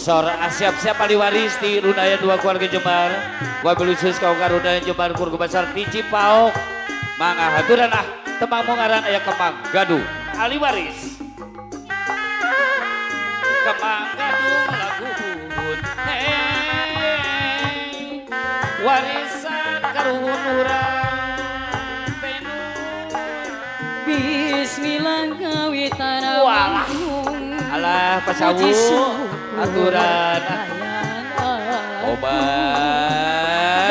Sor siap-siap ahli waris di Rundayan dua keluarga Jembar. Wabil khusus kau Rundayan Jembar keluarga besar di Cipaok. Mangga haturan tembang mongaran aya kembang gaduh ahli waris. Kembang gaduh lagu buhun. Hey, warisan karuhun urang tenu. Bismillah kawitan agung. Alah pasawu aturan obat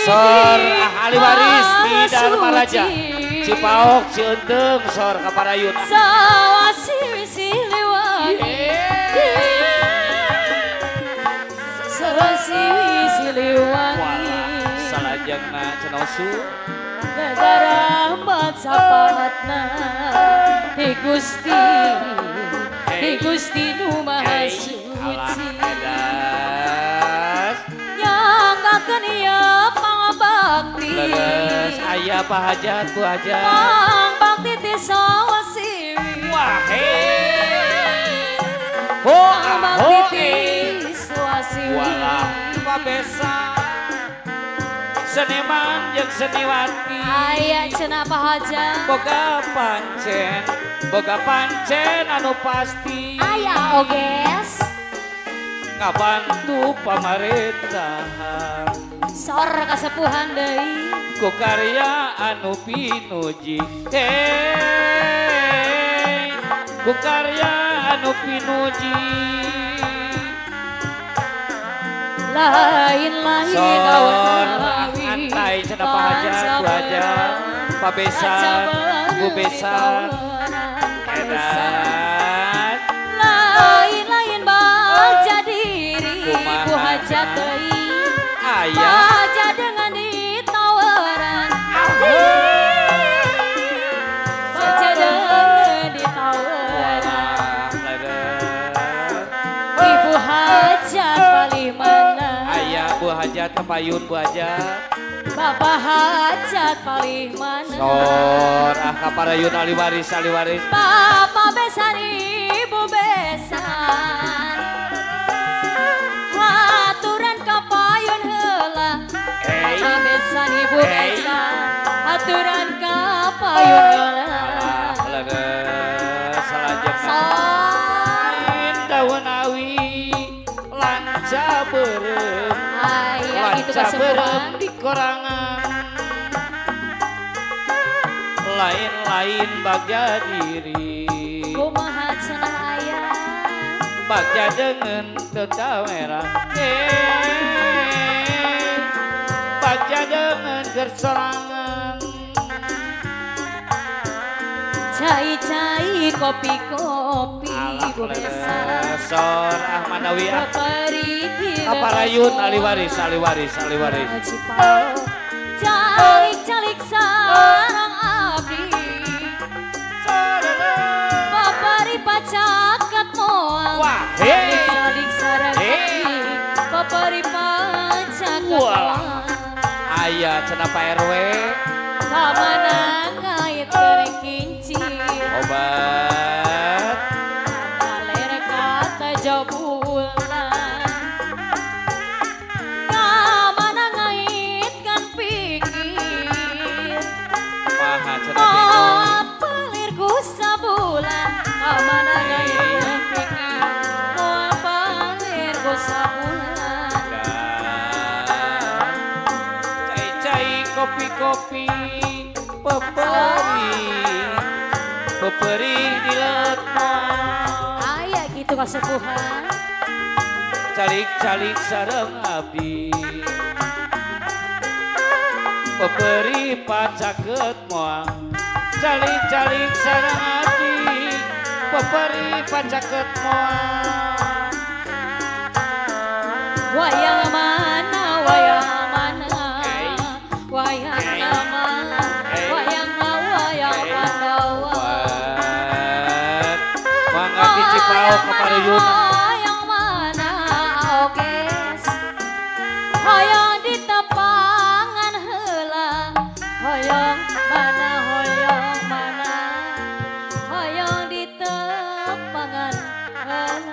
sor ahli waris di Dharma Raja Cipaok Cienteng sor kaparayun sawasi siliwangi sawasi siliwangi salajengna cenosu darahmat sapatna di Gusti Nu Maha Suci yang akan ia pangabakti leres ayah Pak Hajat Bu Hajat pangbakti ti sawasi wahai pangbakti ti sawasi walah pabesa seniman jeung seniwati aya cenah Pak Hajat boga pancen anu pasti aya oges ngabantu pamerintahan sor kasepuhan deui ku karya anu pinuji ku karya anu pinuji lain-lain sor antai cenah Pak Hajat Bu Hajat Pak Besan Bu Besan edan lain-lain baca diri Bu Hajat deui baca dengan ditawaran baca dengan ditawaran Ibu Hajat paling mana ayah Bu Hajat kepayun Bu Hajat Bapak Hajat paling mana sor kaparayun ahli waris Bapak besan Ibu besan haturan kapayun heula Bapak besan Ibu besan haturan kapayun heula salajengna daun awi lanca berem lanca berem di korangan lain-lain bagja diri kumaha cenah aya bagja dengan tetawerang bagja dengan gersorangan cai-cai kopi-kopi Ibu besan sor Ahmadawi kaparayun ahli waris Cipaok calik-calik sareng abdi papari pacaket moal calik sareng abdi papari pacaket moal aya cenah Pak RW kamana ngait teuing kincir obat kaler kata jabulan kamana ngaitkan pikir maha cenah bingung pelir ku sabulan kamana ngaitkan pikir pelir ku sabulan cai-cai kopi-kopi peperi di letma aya gitu kasepuhan calik-calik sareng abdi peperi pacaket moal calik-calik sareng abdi peperi pacaket moal wayang mana wayang mana wayang mana wayang Pandawa mangga di Cipaok kaparayun yang mana oges hoyong di tepangan heula hoyong mana hoyong di tepangan heula